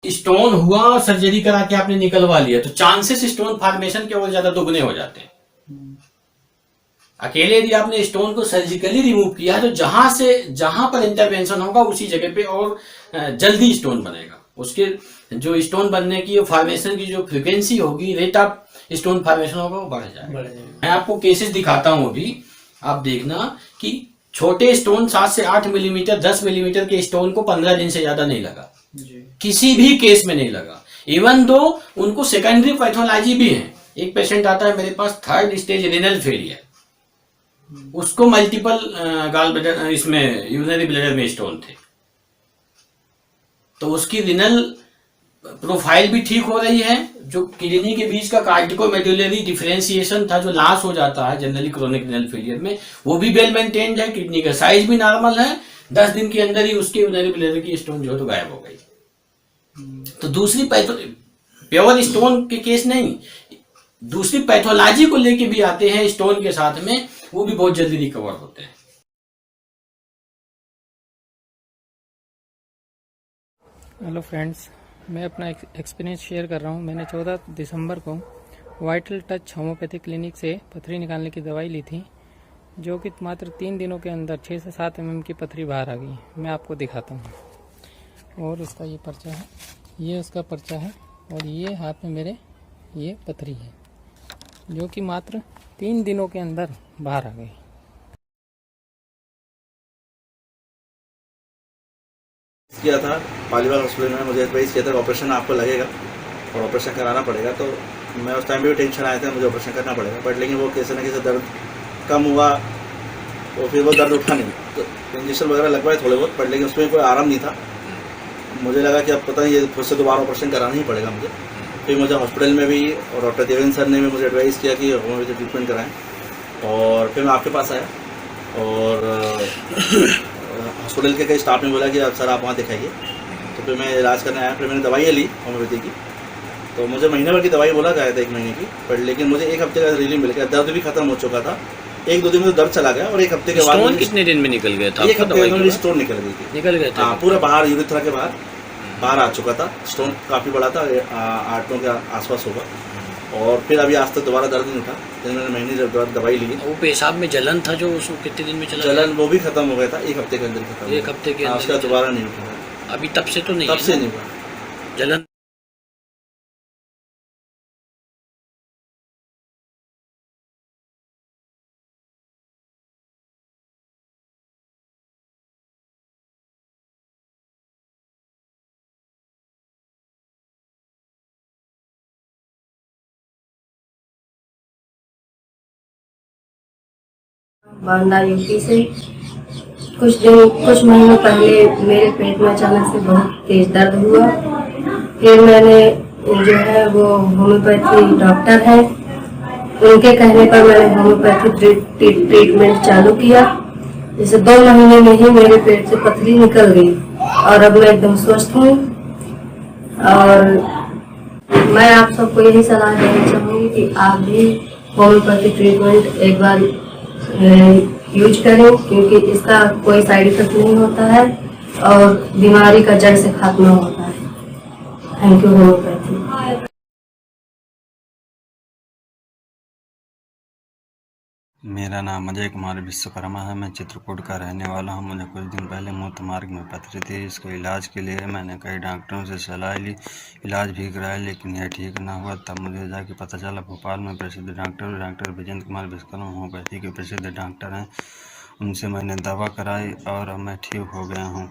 Stone हुआ और surgery करा के आपने निकलवा लिया तो चांसेस स्टोन फॉर्मेशन के और ज्यादा दुगने हो जाते हैं। अकेले यदि आपने स्टोन को सर्जिकली रिमूव किया है तो जहां पर इंटरवेंशन होगा उसी जगह पे और जल्दी स्टोन बनेगा। उसके जो स्टोन बनने की फॉर्मेशन की जो फ्रिक्वेंसी होगी, रेट ऑफ स्टोन फॉर्मेशन होगा, वो बढ़ जाएगा। मैं आपको केसेस दिखाता हूं अभी, आप देखना कि छोटे स्टोन 7 से 8 मिलीमीटर 10 मिलीमीटर के स्टोन को 15 दिन से ज्यादा नहीं लगा, किसी भी केस में नहीं लगा। इवन दो उनको सेकेंडरी पैथोलॉजी भी है। एक पेशेंट आता है मेरे पास 3rd स्टेज रिनल फेलियर, उसको मल्टीपल गाल ब्लैडर इसमें यूरिनरी ब्लैडर में स्टोन थे, तो उसकी रिनल प्रोफाइल भी ठीक हो रही है। जो किडनी के बीच का कार्टिकोमेडुलरी डिफरेंशिएशन था जो लॉस हो जाता है जनरली क्रोनिक रिनल फेलियर में, वो भी वेल मेंटेन्ड है। किडनी का साइज भी नॉर्मल है। 10 दिन के अंदर ही उसकी यूरिनरी ब्लैडर की स्टोन जो है तो गायब हो गई। तो दूसरी प्योर स्टोन के केस नहीं, दूसरी पैथोलॉजी को लेके भी आते हैं स्टोन के साथ में, वो भी बहुत जल्दी रिकवर होते हैं। हेलो फ्रेंड्स, मैं अपना एक्सपीरियंस शेयर कर रहा हूँ। मैंने 14 दिसंबर को वाइटल टच होम्योपैथिक क्लिनिक से पथरी निकालने की दवाई ली थी, जो कि मात्र 3 दिनों के अंदर 6 से 7 mm की पथरी बाहर आ गई। मैं आपको दिखाता हूँ। और इसका ये पर्चा है, ये उसका पर्चा है, और ये हाथ में मेरे ये पथरी है, जो कि मात्र 3 दिनों के अंदर बाहर आ गई। किया था पालीवाल हॉस्पिटल में, मुझे एडवाइस किया था ऑपरेशन आपको लगेगा और ऑपरेशन कराना पड़ेगा। तो मैं उस टाइम पे भी टेंशन आया था, मुझे ऑपरेशन करना पड़ेगा। बट लेकिन वो कैसे ना कैसे दर्द कम हुआ, तो फिर वो दर्द उठा नहीं। तो इंजेक्शन वगैरह लगवाए थोड़े बहुत, बट लेकिन उसमें कोई आराम नहीं था। मुझे लगा कि अब पता नहीं, ये खुद से दोबारा ऑपरेशन कराना ही पड़ेगा मुझे। फिर मुझे हॉस्पिटल में भी और डॉक्टर देवेंद्र सर ने भी मुझे एडवाइस किया कि होम्योपैथी ट्रीटमेंट कराएँ। और फिर मैं आपके पास आया और हॉस्पिटल के कई स्टाफ ने बोला कि अब सर आप वहाँ दिखाइए। तो फिर मैं इलाज करने आया। फिर मैंने दवाइयाँ ली होम्योपैथी की, तो मुझे महीने भर की दवाई बोला गया था, 1 महीने की। बट लेकिन मुझे 1 हफ्ते का रिलीफ मिल गया, दर्द भी खत्म हो चुका था। 1-2 दिन में तो दर्द चला गया, और 1 हफ्ते के बाद स्टोन कितने दिन में निकल गया था? 1 हफ्ते में स्टोन निकल गई थी, निकल गया था। हाँ, पूरा बाहर यूरिथ्रा के बाहर आ चुका था। स्टोन काफ़ी बड़ा था, 8-9 के आसपास होगा। और फिर अभी आज तक दोबारा दर्द नहीं उठा। फिर मैंने महीने दवाई ली। वो पेशाब में जलन था जो उसको कितने दिन में चला? जलन वो भी खत्म हो गया था, 1 हफ्ते के अंदर खत्म। 1 हफ्ते के अंदर उसका दोबारा नहीं उठा। अभी तब से तो नहीं? तब से नहीं हुआ जलन। बांदा यूपी से। कुछ महीनों पहले मेरे पेट में अचानक से बहुत तेज दर्द हुआ। फिर मैंने जो है वो होम्योपैथी डॉक्टर है, उनके कहने पर मैंने होम्योपैथी ट्रीटमेंट चालू किया। जैसे 2 महीने में ही मेरे पेट से पथरी निकल गई और अब मैं एकदम स्वस्थ हूँ। और मैं आप सबको यही सलाह देना चाहूँगी कि आप भी होम्योपैथी ट्रीटमेंट एक बार यूज करें, क्योंकि इसका कोई साइड इफेक्ट नहीं होता है और बीमारी का जड़ से खात्मा होता है। Thank you homeopathy. मेरा नाम अजय कुमार विश्वकर्मा है। मैं चित्रकूट का रहने वाला हूं। मुझे कुछ दिन पहले मूत्र मार्ग में पथरी थी। इसको इलाज के लिए मैंने कई डॉक्टरों से सलाह ली, इलाज भी कराया, लेकिन यह ठीक ना हुआ। तब मुझे जाके पता चला भोपाल में प्रसिद्ध डॉक्टर विजेंद्र कुमार विश्वकर्मा होम्योपैथी के प्रसिद्ध डॉक्टर हैं, उनसे मैंने दवा कराई और अब मैं ठीक हो गया हूँ।